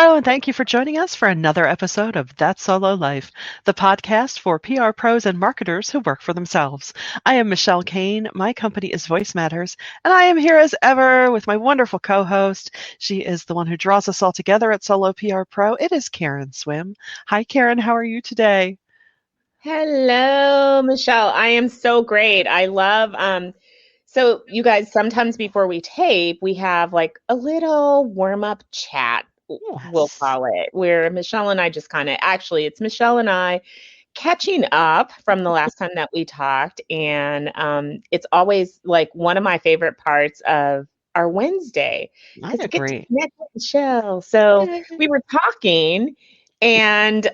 Hello, and thank you for joining us for another episode of That Solo Life, the podcast for PR pros and marketers who work for themselves. I am Michelle Kane. My company is Voice Matters, and I am here as ever with my wonderful co-host. She is the one who draws us all together at Solo PR Pro. It is Karen Swim. Hi, Karen. How are you today? Hello, Michelle. I am so great. I love so you guys sometimes before we tape, we have like a little warm-up chat, we'll Yes. call it, where Michelle and I just kind of actually it's Michelle and I catching up from the last time that we talked, and it's always like one of my favorite parts of our Wednesday I because I get to agree. connect with Michelle. So Yay. we were talking and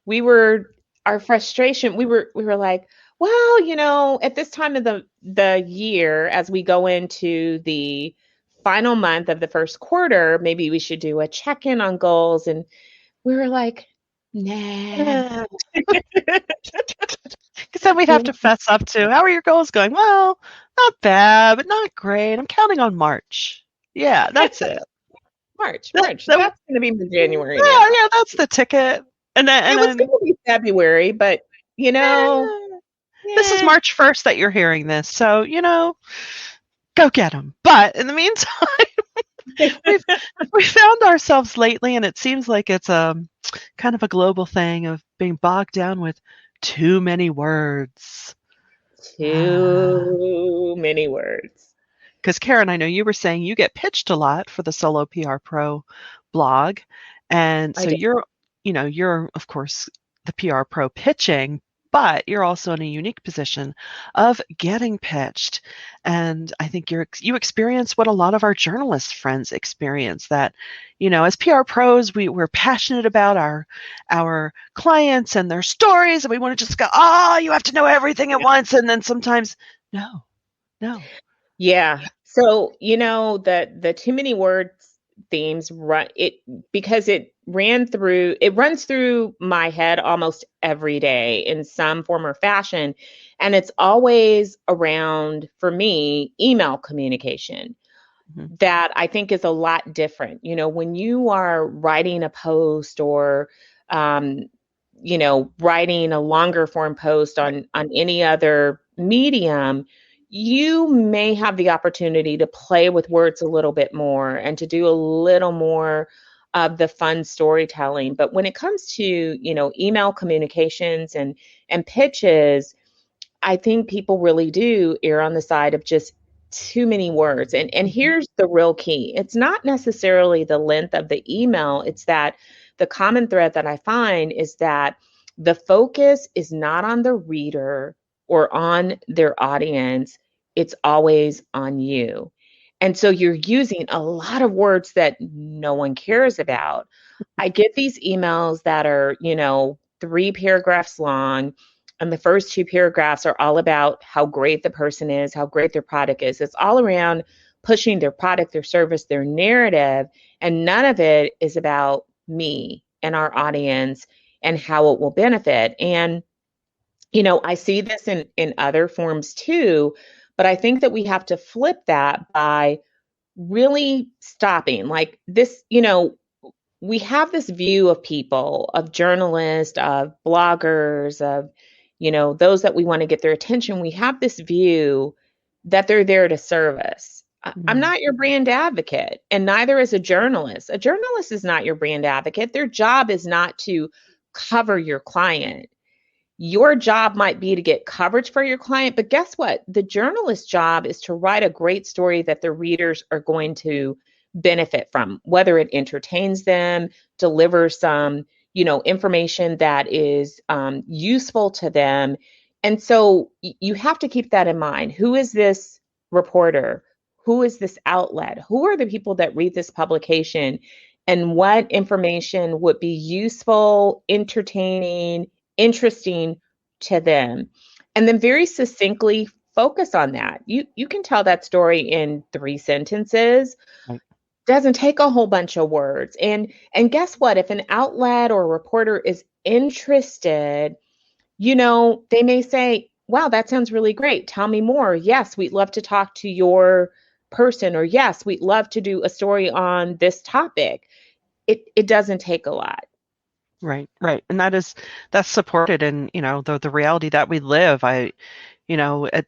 we were our frustration we were like, well, at this time of the year, as we go into the final month of the first quarter, maybe we should do a check-in on goals. And we were like, nah. Yeah. Because then we'd have to fess up to, how are your goals going? Well, not bad, but not great. I'm counting on March. Yeah, that's it. March, That, March. that, That's going to be January yeah, now. yeah, that's the ticket. And then, and It was going then to be February, but you know, eh, this is yeah. March 1st that you're hearing this. So, go get them. But in the meantime, we've we found ourselves lately, and it seems like it's kind of a global thing of being bogged down with too many words. Too many words. Because Karen, I know you were saying you get pitched a lot for the Solo PR Pro blog, and I so do. you're of course the PR pro pitching, but you're also in a unique position of getting pitched. And I think you experience what a lot of our journalist friends experience, that as PR pros, we're passionate about our clients and their stories, and we want to just go, oh, you have to know everything at once. And then sometimes, no, no. Yeah. So, the too many words themes run it because it runs through my head almost every day in some form or fashion. And it's always around, for me, email communication Mhm. that I think is a lot different. When you are writing a post or, um, writing a longer form post Right. on any other medium, you may have the opportunity to play with words a little bit more and to do a little more of the fun storytelling. But when it comes to, email communications and pitches, I think people really do err on the side of just too many words. And Mhm. here's the real key. It's not necessarily the length of the email, it's that the common thread that I find is that the focus is not on the reader or on their audience, it's always on you. And so you're using a lot of words that no one cares about. I get these emails that are, 3 paragraphs long, and the first 2 paragraphs are all about how great the person is, how great their product is. It's all around pushing their product, their service, their narrative. And none of it is about me and our audience and how it will benefit. And, I see this in other forms too, but I think that we have to flip that by really stopping. Like this, we have this view of people, of journalists, of bloggers, of, those that we want to get their attention. We have this view that they're there to serve us. I'm Mhm. not your brand advocate, and neither is a journalist. A journalist is not your brand advocate. Their job is not to cover your client. Your job might be to get coverage for your client, but guess what? The journalist's job is to write a great story that the readers are going to benefit from, whether it entertains them, delivers some, information that is useful to them. And so you have to keep that in mind. Who is this reporter? Who is this outlet? Who are the people that read this publication? And what information would be useful, entertaining, interesting to them, and then very succinctly focus on that. You can tell that story in 3 sentences. Right. Doesn't take a whole bunch of words. And guess what? If an outlet or a reporter is interested, they may say, wow, that sounds really great, tell me more. Yes, we'd love to talk to your person, or yes, we'd love to do a story on this topic. It doesn't take a lot. Right, right. And that's supported in, the reality that we live. At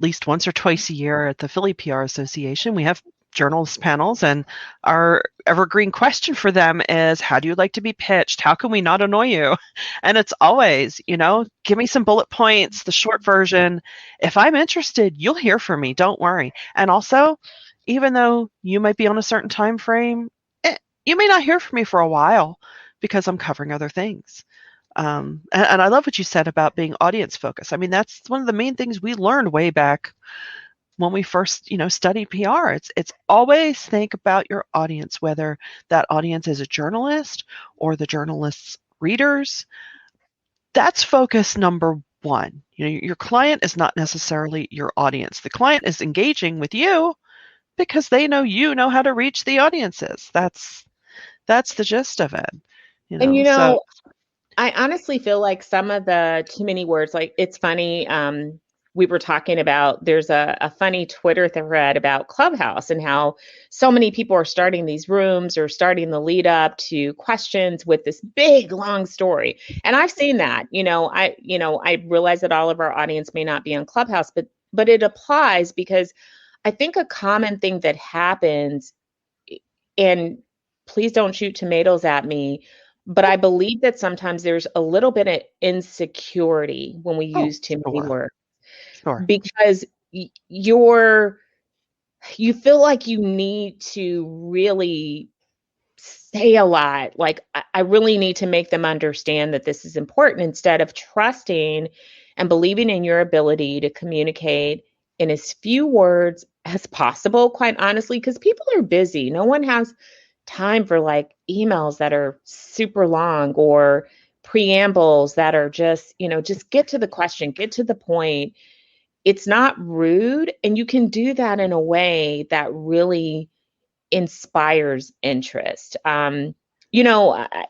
least once or twice a year at the Philly PR Association, we have journalist panels, and our evergreen question for them is, how do you like to be pitched? How can we not annoy you? And it's always, give me some bullet points, the short version. If I'm interested, you'll hear from me. Don't worry. And also, even though you might be on a certain time frame, you may not hear from me for a while because I'm covering other things. And I love what you said about being audience focused. I mean, that's one of the main things we learned way back when we first, studied PR. It's always think about your audience, whether that audience is a journalist or the journalist's readers. That's focus number one. Your client is not necessarily your audience. The client is engaging with you because they know you know how to reach the audiences. That's the gist of it. And So I honestly feel like some of the too many words, like it's funny. We were talking about there's a funny Twitter thread about Clubhouse and how so many people are starting these rooms or starting the lead up to questions with this big long story. And I've seen that. I realize that all of our audience may not be on Clubhouse, but it applies because I think a common thing that happens, and please don't shoot tomatoes at me, but I believe that sometimes there's a little bit of insecurity when we oh, use too many sure, words sure. because you feel like you need to really say a lot. Like, I really need to make them understand that this is important instead of trusting and believing in your ability to communicate in as few words as possible, quite honestly, because people are busy. No one has time for like emails that are super long or preambles that are just get to the question, get to the point. It's not rude. And you can do that in a way that really inspires interest. You know, I,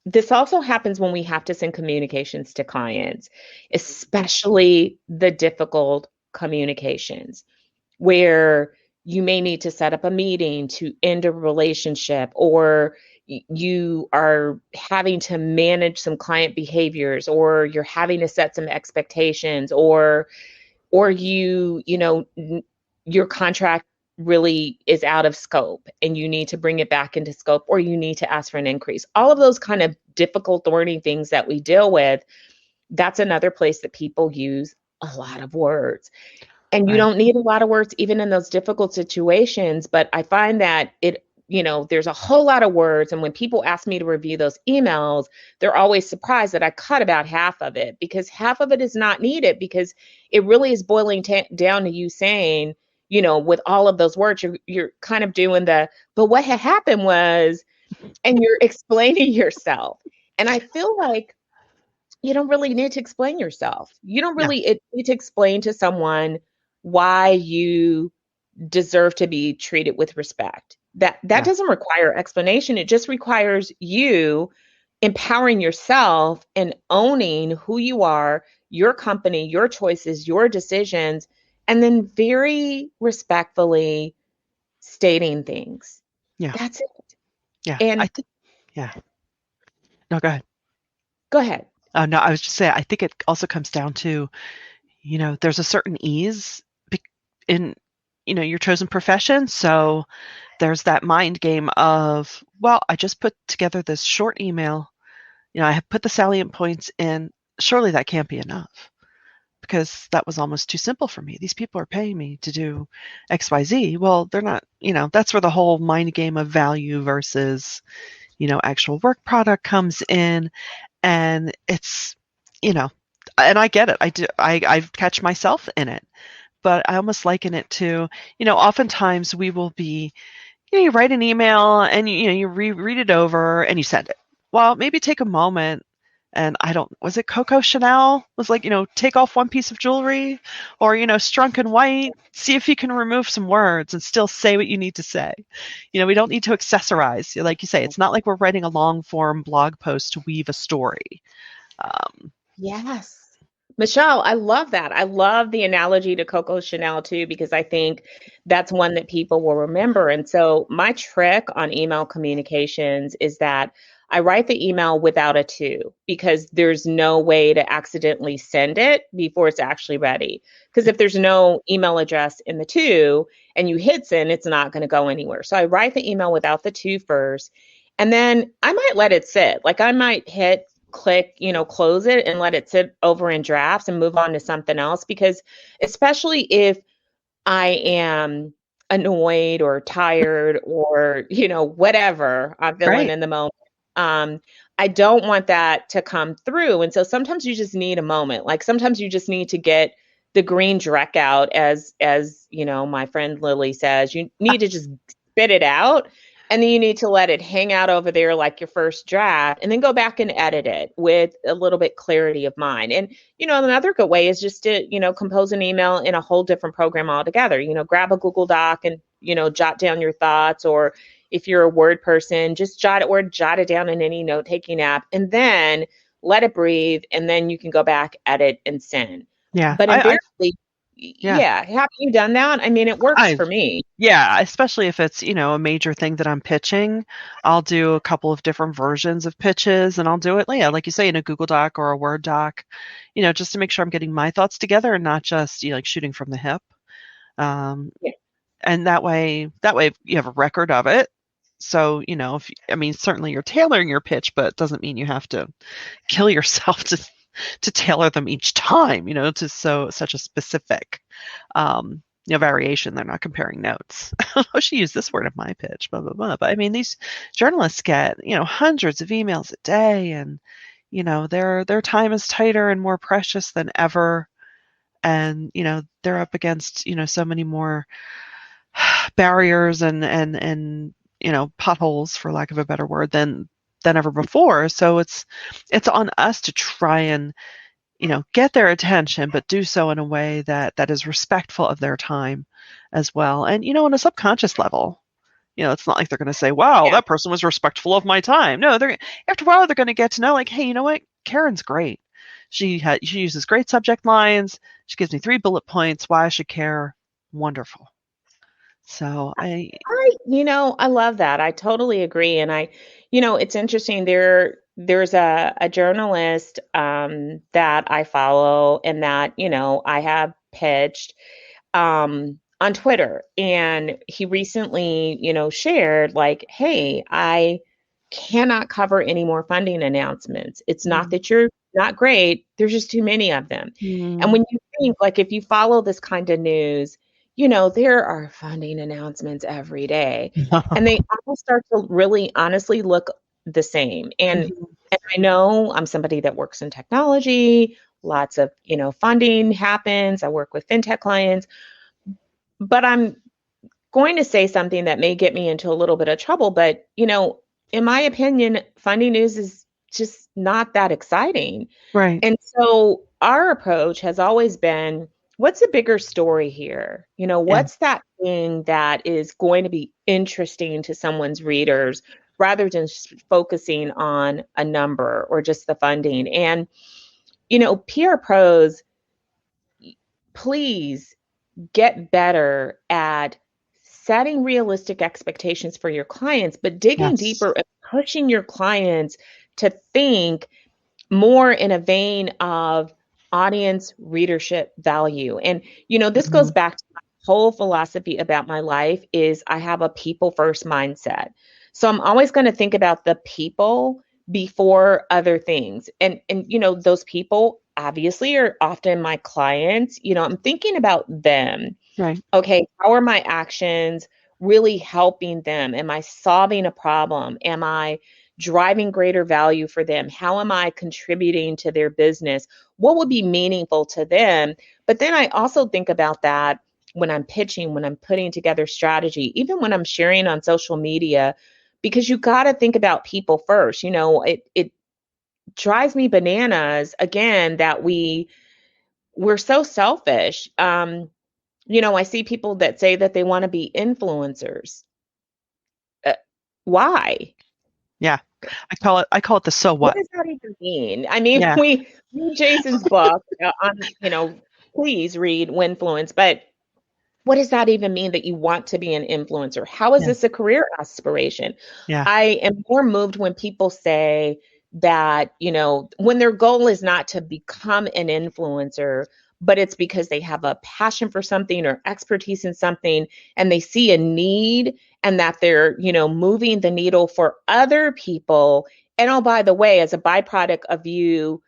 this also happens when we have to send communications to clients, especially the difficult communications where you may need to set up a meeting to end a relationship, or you are having to manage some client behaviors, or you're having to set some expectations, or your contract really is out of scope and you need to bring it back into scope, or you need to ask for an increase. All of those kind of difficult, thorny things that we deal with, that's another place that people use a lot of words. And you Right. don't need a lot of words even in those difficult situations. But I find that there's a whole lot of words. And when people ask me to review those emails, they're always surprised that I cut about half of it, because half of it is not needed, because it really is boiling down to you saying, with all of those words, you're kind of doing but what had happened was, and you're explaining yourself. And I feel like you don't really need to explain yourself. You don't Yeah. really need to explain to someone why you deserve to be treated with respect. That Yeah. doesn't require explanation. It just requires you empowering yourself and owning who you are, your company, your choices, your decisions, and then very respectfully stating things. Yeah. That's it. Yeah. I And think. Yeah. No, go ahead. go ahead. No, I was just saying. I think it also comes down to, there's a certain ease in, your chosen profession. So there's that mind game of, well, I just put together this short email. I have put the salient points in. Surely that can't be enough, because that was almost too simple for me. These people are paying me to do XYZ. Well, they're not, that's where the whole mind game of value versus, actual work product comes in. And it's, you know, and I get it. I catch myself in it, but I almost liken it to, oftentimes we will be, you write an email and you read it over and you send it. Well, maybe take a moment, and I don't, was it Coco Chanel was like, take off one piece of jewelry, or, Strunk and White, see if you can remove some words and still say what you need to say. We don't need to accessorize. Like you say, it's not like we're writing a long form blog post to weave a story. Um, Yes. Michelle, I love that. I love the analogy to Coco Chanel too, because I think that's one that people will remember. And so, my trick on email communications is that I write the email without a to, because there's no way to accidentally send it before it's actually ready. Because if there's no email address in the to and you hit send, it's not going to go anywhere. So, I write the email without the to first. And then I might let it sit. Like I might hit click, close it and let it sit over in drafts and move on to something else. Because especially if I am annoyed or tired or, whatever I'm feeling Right. in the moment, um, I don't want that to come through. And so sometimes you just need a moment. Like sometimes you just need to get the green dreck out, as my friend Lily says, you need to just spit it out. And then you need to let it hang out over there like your first draft, and then go back and edit it with a little bit clarity of mind. And another good way is just to, compose an email in a whole different program altogether. Grab a Google Doc and, jot down your thoughts, or if you're a Word person, just jot it down in any note taking app, and then let it breathe. And then you can go back, edit, and send. Yeah. But invariably, Yeah. yeah, haven't you done that? I mean, it works I've for me. Yeah, especially if it's, a major thing that I'm pitching, I'll do a couple of different versions of pitches and I'll do it, yeah, like you say, in a Google Doc or a Word doc, just to make sure I'm getting my thoughts together and not just, like shooting from the hip. Um, Yeah. and that way you have a record of it. So, if I mean, certainly you're tailoring your pitch, but it doesn't mean you have to kill yourself to tailor them each time, to such a specific variation. They're not comparing notes. Oh, she used this word in my pitch, blah blah blah. But I mean, these journalists get hundreds of emails a day, and their time is tighter and more precious than ever. And they're up against so many more barriers and potholes, for lack of a better word, than ever before. So it's on us to try and get their attention, but do so in a way that is respectful of their time as well. And on a subconscious level, it's not like they're going to say, "Wow, Yeah. that person was respectful of my time." No, they're after a while they're going to get to know, like, "Hey, you know what? Karen's great. She uses great subject lines. She gives me 3 bullet points why I should care. Wonderful." So I love that. I totally agree. And it's interesting. There's a journalist that I follow and that, I have pitched on Twitter. And he recently, shared like, hey, I cannot cover any more funding announcements. It's not mm, that you're not great, there's just too many of them. And mm, when you think, like, if you follow this kind of news, there are funding announcements every day, and they all start to really honestly look the same. mhm, And I know I'm somebody that works in technology, lots of, funding happens. I work with fintech clients, but I'm going to say something that may get me into a little bit of trouble, but in my opinion, funding news is just not that exciting. right, And so our approach has always been, what's the bigger story here? yeah, What's that thing that is going to be interesting to someone's readers, rather than just focusing on a number or just the funding. And PR pros, please get better at setting realistic expectations for your clients, but digging yes, deeper and pushing your clients to think more in a vein of audience readership value. And this goes mhm, back to my whole philosophy about my life is I have a people first mindset. So I'm always going to think about the people before other things. And those people obviously are often my clients. I'm thinking about them. right, Okay, how are my actions really helping them? Am I solving a problem? Am I driving greater value for them? How am I contributing to their business? What would be meaningful to them? But then I also think about that when I'm pitching, when I'm putting together strategy, even when I'm sharing on social media, because you got to think about people first. It drives me bananas again that we're so selfish. I see people that say that they want to be influencers. Uh, why? yeah. I call it the so What what. does that even mean? I mean, Yeah. we read Jason's book on, please read Winfluence, but what does that even mean that you want to be an influencer? How is Yeah. this a career aspiration? Yeah. I am more moved when people say that, when their goal is not to become an influencer, but it's because they have a passion for something or expertise in something and they see a need and that they're, moving the needle for other people. And oh, by the way, as a byproduct of you,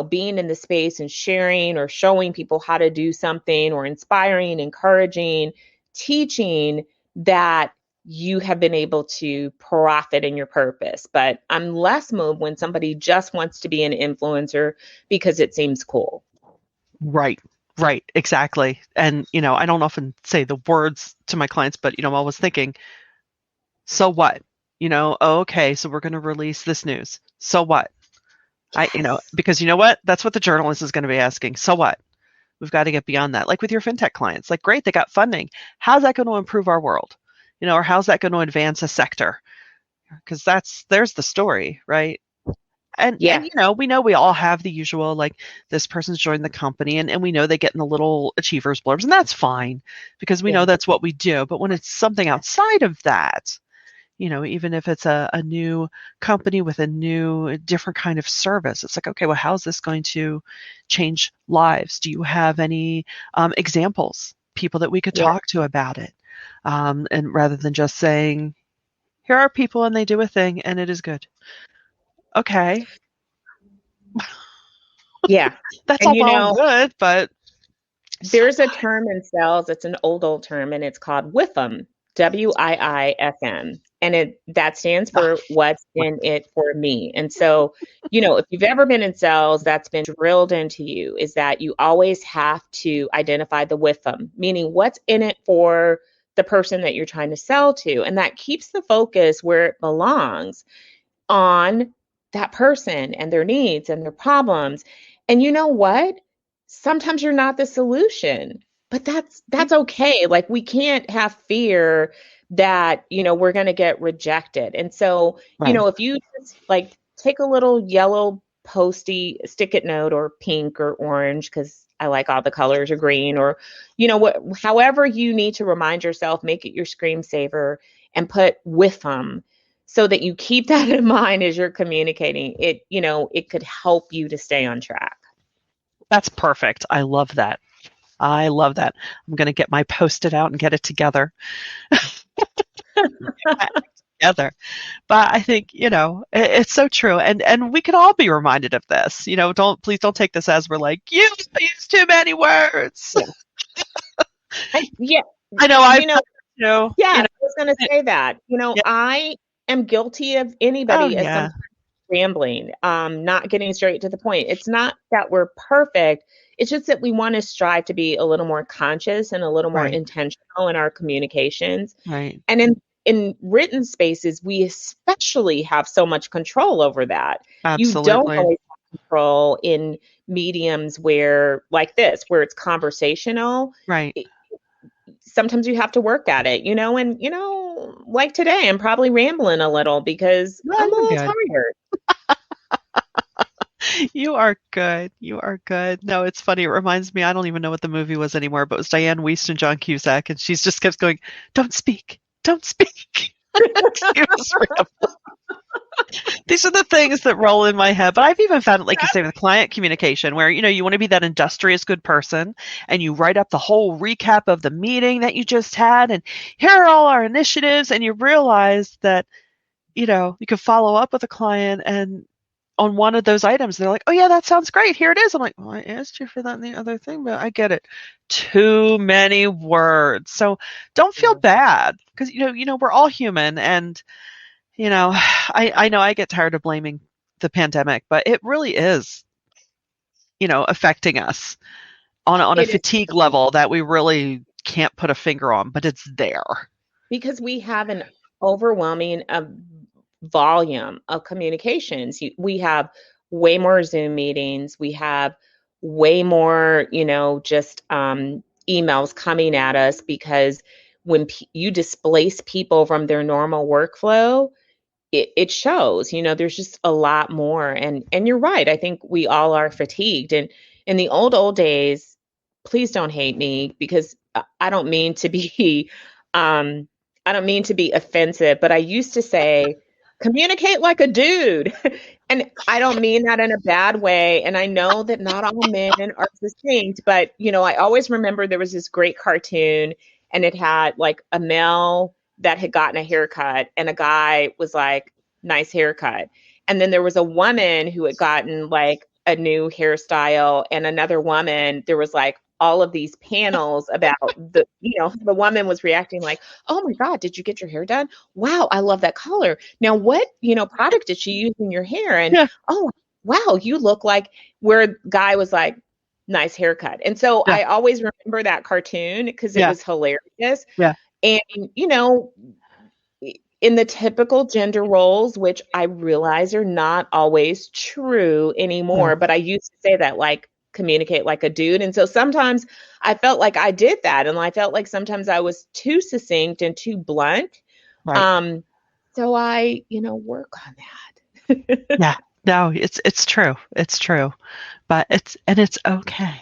being in the space and sharing or showing people how to do something or inspiring, encouraging, teaching, that you have been able to profit in your purpose. But I'm less moved when somebody just wants to be an influencer because it seems cool. Right. Right. Exactly. And, I don't often say the words to my clients, but, I was thinking, so what? Oh, okay, so we're going to release this news. So what? Yes. Because you know what? That's what the journalist is going to be asking. So what? We've got to get beyond that. Like with your fintech clients, like, great, they got funding. How's that going to improve our world? Or how's that going to advance a sector? Because there's the story, right? And Yeah. we know we all have the usual, like, this person's joined the company, and we know they get in the little achievers blurbs, and that's fine because we know Yeah. that's what we do. But when it's something outside of that, even if it's a new company with a new, different kind of service, it's like, okay, well, how's this going to change lives? Do you have any examples, people that we could Yeah. talk to about it? And rather than just saying, here are people and they do a thing and it is good. Okay, Yeah. that's And all well and good, but so there's a what? term in sales, it's an old term, and it's called WIFM, WIIFM. And that stands Oh, for what's what? in it for me. And so, if you've ever been in sales, that's been drilled into you is that you always have to identify the WIFM, meaning what's in it for the person that you're trying to sell to. And that keeps the focus where it belongs on that person and their needs and their problems. And you know what? Sometimes you're not the solution, but that's okay. Like we can't have fear that, we're going to get rejected. And so, Right. if you just like take a little yellow posty stick it note or pink or orange cuz I like all the colors or green or what however you need to remind yourself, make it your screensaver and put with them so that you keep that in mind as you're communicating. It could help you to stay on track. That's perfect. I love that. I love that. I'm going to get my post-it out and get it together. Together. But I think, it's so true. And we could all be reminded of this. Please don't take this as we're like, you use too many words. Yeah. Yeah. I know I've You know, done it too. yeah, I was going to Eh, say that. yeah. I am guilty of Oh anybody as yeah. sometimes rambling, not getting straight to the point. It's not that we're perfect. It's just that we want to strive to be a little more conscious and a little more Right. intentional in our communications. Right. And in written spaces, we especially have so much control over that. You don't Absolutely. always have control in mediums where, like this, where it's conversational. Right. Sometimes you have to work at it, and like today, I'm probably rambling a little because No, I'm a you're little good. tired. You are good. You are good. No, it's funny. It reminds me, I don't even know what the movie was anymore, but it was Diane Wiest and John Cusack, and she's just kept going, don't speak. Don't speak. She was These are the things that roll in my head. But I've even found it, like you say, with client communication, where you want to be that industrious good person, and you write up the whole recap of the meeting that you just had, and here are all our initiatives, and you realize that you can follow up with a client and on one of those items, they're like, "Oh yeah, that sounds great. Here it is." I'm like, "Well, I asked you for that and the other thing, but I get it. Too many words." So don't feel Yeah. bad because we're all human, and I know I get tired of blaming the pandemic, but it really is, affecting us on a It is fatigue level that we really can't put a finger on, but it's there. because we have an overwhelming volume of communications. We have way more Zoom meetings. We have way more, just emails coming at us because when you displace people from their normal workflow, it shows, there's just a lot more. And you're right. I think we all are fatigued. And in the old days, please don't hate me because I don't mean to be um I don't mean to be offensive, but I used to say communicate like a dude. And I don't mean that in a bad way. And I know that not all men are succinct, but I always remember there was this great cartoon and it had like a male that had gotten a haircut and a guy was like, nice haircut. And then there was a woman who had gotten like a new hairstyle and another woman, there was like all of these panels about the woman was reacting like, oh my God, did you get your hair done? Wow, I love that color. Now, what, product did she use in your hair? And Yeah, oh, wow, you look like where guy was like, nice haircut. And so yeah, I always remember that cartoon because it yeah, was hilarious. yeah, And, in the typical gender roles, which I realize are not always true yeah. anymore, but I used to say that like communicate like a dude. And so sometimes I felt like I did that. And I felt like sometimes I was too succinct and too blunt. Right. Um, so I, work on that. Yeah. No, it's true. It's true. But it's okay.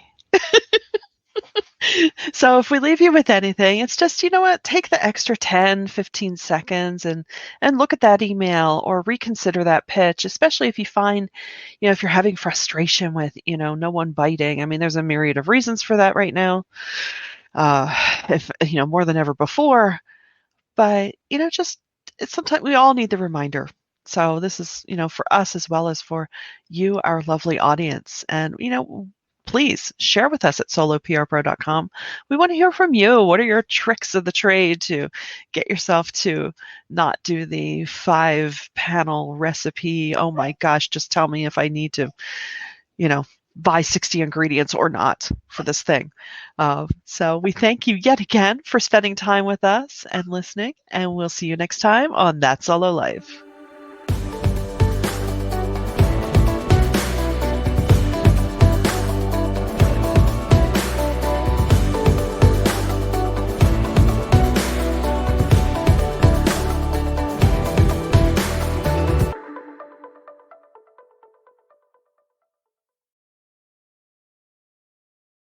So if we leave you with anything, it's just, you know what, take the extra 10, 15 seconds and look at that email or reconsider that pitch, especially if you find, if you're having frustration with, no one biting. I mean, there's a myriad of reasons for that right now. If, more than ever before, but, just it's sometimes we all need the reminder. So this is, for us as well as for you, our lovely audience. And, please share with us at soloprpro.com. We want to hear from you. What are your tricks of the trade to get yourself to not do the 5 panel recipe? Oh my gosh, just tell me if I need to, you know, buy 60 ingredients or not for this thing. So we thank you yet again for spending time with us and listening, and we'll see you next time on That Solo Life.